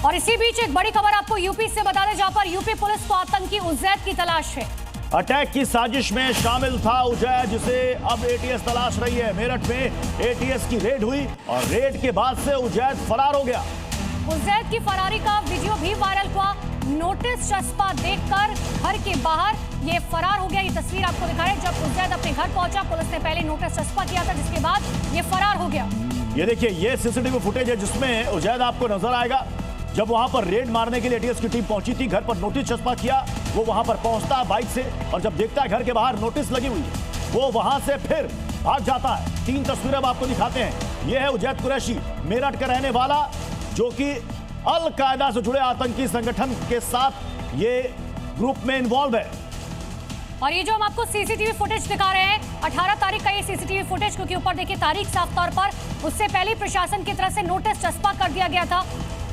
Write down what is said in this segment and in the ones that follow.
और इसी बीच एक बड़ी खबर आपको यूपी से बता दें, जहां पर यूपी पुलिस को आतंकी उजैद की तलाश है। अटैक की साजिश में शामिल था उजैद, जिसे अब एटीएस तलाश रही है। मेरठ में एटीएस की रेड हुई और रेड के बाद से उजैद फरार हो गया। उजैद की फरारी का वीडियो भी वायरल हुआ। नोटिस चस्पा देखकर घर के बाहर ये फरार हो गया। ये तस्वीर आपको दिखा रहे हैं जब उजैद अपने घर पहुंचा। पुलिस ने पहले नोटिस चस्पा किया था, जिसके बाद ये फरार हो गया। ये देखिए, ये सीसीटीवी फुटेज है जिसमें उजैद आपको नजर आएगा। जब वहां पर रेड मारने के लिए एटीएस की टीम पहुंची थी, घर पर नोटिस चस्पा किया, वो वहां पर पहुंचता है बाइक से और जब देखता है घर के बाहर नोटिस लगी हुई है, वो वहां से फिर भाग जाता है। 3 तस्वीरें अब आपको दिखाते हैं। ये है उजैद कुरैशी, मेरठ का रहने वाला, जो कि अल कायदा से जुड़े आतंकी संगठन के साथ ये ग्रुप में इन्वॉल्व है। और ये जो हम आपको सीसीटीवी फुटेज दिखा रहे हैं, 18 तारीख का ये सीसीटीवी फुटेज, क्योंकि ऊपर देखिए तारीख साफ तौर पर, उससे पहले प्रशासन की तरफ से नोटिस चस्पा कर दिया गया था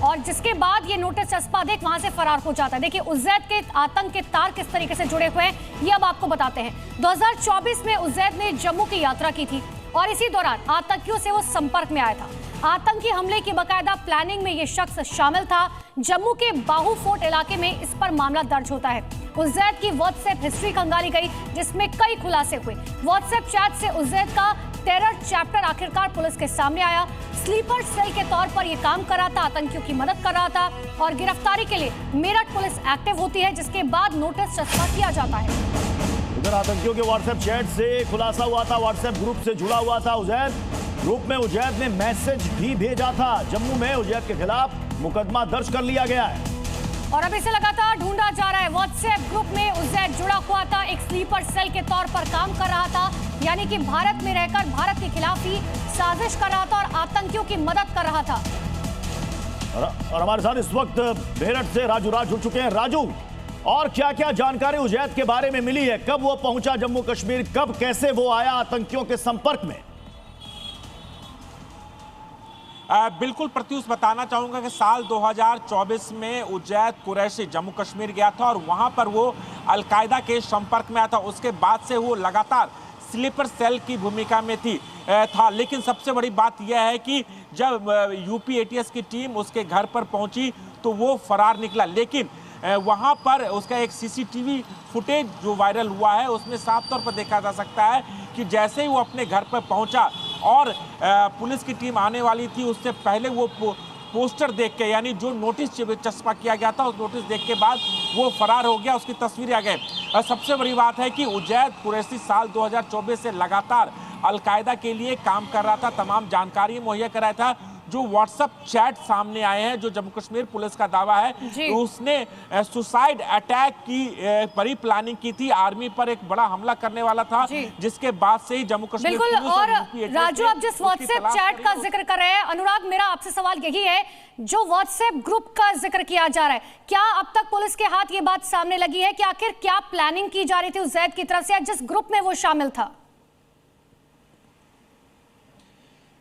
और जिसके बाद ये नोटिस चस्पा देख वहां से फरार हो जाता है। देखिए उजैद के आतंक के तार किस तरीके से जुड़े हुए हैं, ये अब आपको बताते हैं। 2024 में उजैद ने जम्मू की यात्रा की थी और इसी दौरान आतंकियों से वो संपर्क में आया था। आतंकी हमले की बकायदा प्लानिंग में ये शख्स शामिल था। जम्मू के बाहू फोर्ट इलाके में इस पर मामला दर्ज होता है। उजैद की व्हाट्सएप हिस्ट्री खंगाली गई, जिसमें कई खुलासे हुए। व्हाट्सएप चैट से उजैद का टेरर चैप्टर आखिरकार पुलिस के सामने आया। स्लीपर सेल के तौर पर यह काम कर रहा था, आतंकियों की मदद कर रहा था और गिरफ्तारी के लिए मेरठ पुलिस एक्टिव होती है, जिसके बाद नोटिस चस्पा किया जाता है। उधर आतंकियों के व्हाट्सएप चैट से खुलासा हुआ था, व्हाट्सएप ग्रुप से जुड़ा हुआ था उजैद। ग्रुप में उजैद ने मैसेज भी भेजा था। जम्मू में उजैद के खिलाफ मुकदमा दर्ज कर लिया गया है और अब इसे लगातार ढूंढा जा रहा है। व्हाट्सएप ग्रुप में उजैद जुड़ा हुआ था, एक स्लीपर सेल के तौर पर काम कर रहा था, यानी कि भारत में रहकर भारत के खिलाफ ही साजिश कर रहा था और आतंकियों की मदद कर रहा था। और हमारे साथ इस वक्त मेरठ से राजू जुड़ चुके हैं। राजू, और क्या क्या जानकारी उजैद के बारे में मिली है? कब वो पहुंचा जम्मू कश्मीर, कब कैसे वो आया आतंकियों के संपर्क में? बिल्कुल प्रत्युष, बताना चाहूंगा कि साल 2024 में उजैद कुरैशी जम्मू कश्मीर गया था और वहां पर वो अलकायदा के संपर्क में आया था। उसके बाद से वो लगातार स्लीपर सेल की भूमिका में था। लेकिन सबसे बड़ी बात यह है कि जब यूपी एटीएस की टीम उसके घर पर पहुंची तो वो फरार निकला। लेकिन वहां पर उसका एक सीसीटीवी फुटेज जो वायरल हुआ है, उसमें साफ तौर पर देखा जा सकता है कि जैसे ही वो अपने घर पर पहुंचा और पुलिस की टीम आने वाली थी, उससे पहले वो पोस्टर देख के, यानी जो नोटिस चस्पा किया गया था, उस नोटिस देख के बाद वो फरार हो गया। उसकी तस्वीरें आ गई। सबसे बड़ी बात है कि उजैद कुरैशी साल 2024 से लगातार अलकायदा के लिए काम कर रहा था, तमाम जानकारी मुहैया कर रहा था। जो व्हाट्सएप चैट सामने आए हैं, जो जम्मू कश्मीर पुलिस का दावा है, तो उसने सुसाइड अटैक की बड़ी प्लानिंग की थी। आर्मी पर एक बड़ा हमला करने वाला था, जिसके बाद से ही जम्मू कश्मीर बिल्कुल। और राजू, आप जिस व्हाट्सएप चैट का जिक्र कर रहे हैं, अनुराग, मेरा आपसे सवाल यही है, जो व्हाट्सएप ग्रुप का जिक्र किया जा रहा है, क्या अब तक पुलिस के हाथ ये बात सामने लगी है कि आखिर क्या प्लानिंग की जा रही थी उजैद की तरफ से, जिस ग्रुप में वो शामिल था?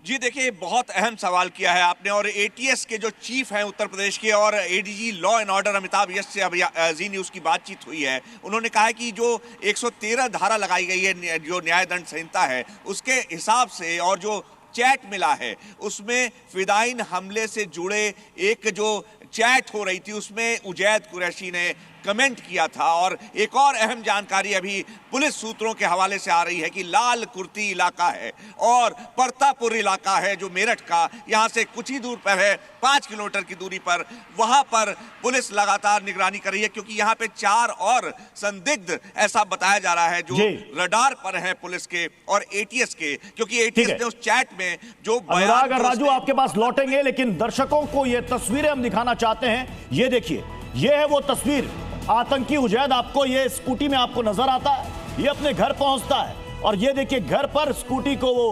जी देखिए, बहुत अहम सवाल किया है आपने। और एटीएस के जो चीफ हैं उत्तर प्रदेश के और ADG law and order Amitabh Yash से अभी जी न्यूज़ की बातचीत हुई है। उन्होंने कहा है कि जो 113 धारा लगाई गई है, जो न्याय दंड संहिता है, उसके हिसाब से और जो चैट मिला है उसमें फिदाइन हमले से जुड़े एक जो चैट हो रही थी उसमें उजैद कुरैशी ने कमेंट किया था। और एक और अहम जानकारी अभी पुलिस सूत्रों के हवाले से आ रही है कि लाल कुर्ती इलाका है और परतापुर इलाका है जो मेरठ का, यहाँ से कुछ ही दूर पर है, 5 किलोमीटर की दूरी पर। वहां पर पुलिस लगातार निगरानी कर रही है क्योंकि यहाँ पे 4 और संदिग्ध ऐसा बताया जा रहा है जो रडार पर है पुलिस के और एटीएस के, क्योंकि एटीएस ने उस चैट में जो अनुराग और राजू आपके पास लौटेंगे, लेकिन दर्शकों को ये तस्वीरें हम दिखाना चाहते हैं। ये देखिए, ये है वो तस्वीर। आतंकी उजैद आपको ये स्कूटी में आपको नजर आता है, ये अपने घर पहुंचता है और ये देखिए घर पर स्कूटी को वो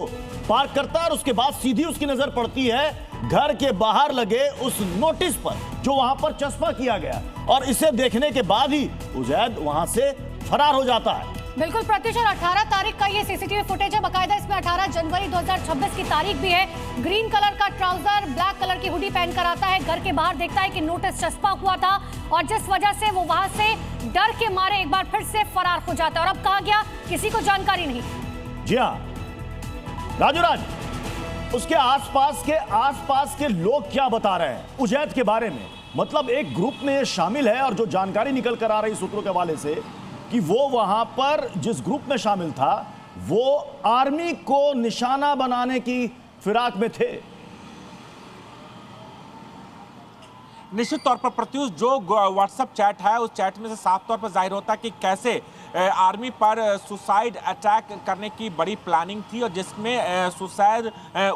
पार्क करता है और उसके बाद सीधी उसकी नजर पड़ती है घर के बाहर लगे उस नोटिस पर जो वहां पर चस्पा किया गया और इसे देखने के बाद ही उजैद वहां से फरार हो जाता है। बिल्कुल प्रत्युष, 18 तारीख का ये सीसीटीवी फुटेज है, बकायदा इसमें 18 जनवरी 2026 की तारीख भी है। ग्रीन कलर का ट्राउजर, ब्लैक कलर की हुडी पहन कर आता है, घर के बाहर देखता है कि नोटिस चस्पा हुआ था और जिस वजह से वो वहां से डर के मारे एक बार फिर से फरार हो जाता है और अब कहाँ गया किसी को जानकारी नहीं। जी हाँ राजू, उसके आसपास के लोग क्या बता रहे हैं उजैद के बारे में? मतलब एक ग्रुप में ये शामिल है, और जो जानकारी निकल कर आ रही सूत्रों के हवाले से कि वो वहां पर जिस ग्रुप में शामिल था वो आर्मी को निशाना बनाने की फिराक में थे। निश्चित तौर पर प्रत्युष जो व्हाट्सएप चैट है उस चैट में से साफ तौर पर जाहिर होता है कि कैसे आर्मी पर सुसाइड अटैक करने की बड़ी प्लानिंग थी, और जिसमें सुसाइड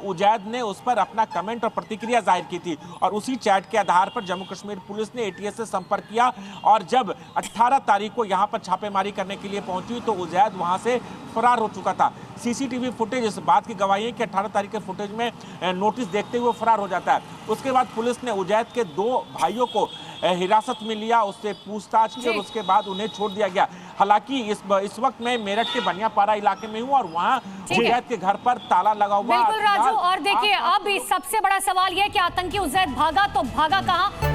उजैद ने उस पर अपना कमेंट और प्रतिक्रिया जाहिर की थी। और उसी चैट के आधार पर जम्मू कश्मीर पुलिस ने एटीएस से संपर्क किया, और जब 18 तारीख को यहां पर छापेमारी करने के लिए पहुंची तो उजैद वहां से फरार हो चुका था। सीसीटीवी फुटेज इस बात की गवाही है कि 18 तारीख के फुटेज में नोटिस देखते हुए फरार हो जाता है। उसके बाद पुलिस ने उजैद के 2 भाइयों को हिरासत में लिया, उससे पूछताछ की और उसके बाद उन्हें छोड़ दिया गया। हालांकि इस वक्त मैं मेरठ के बनियापारा इलाके में हूं और वहां उजैद के घर पर ताला लगा हुआ। बिल्कुल राजू, और देखिए अब सबसे बड़ा सवाल यह है कि आतंकी उजैद भागा तो भागा कहां?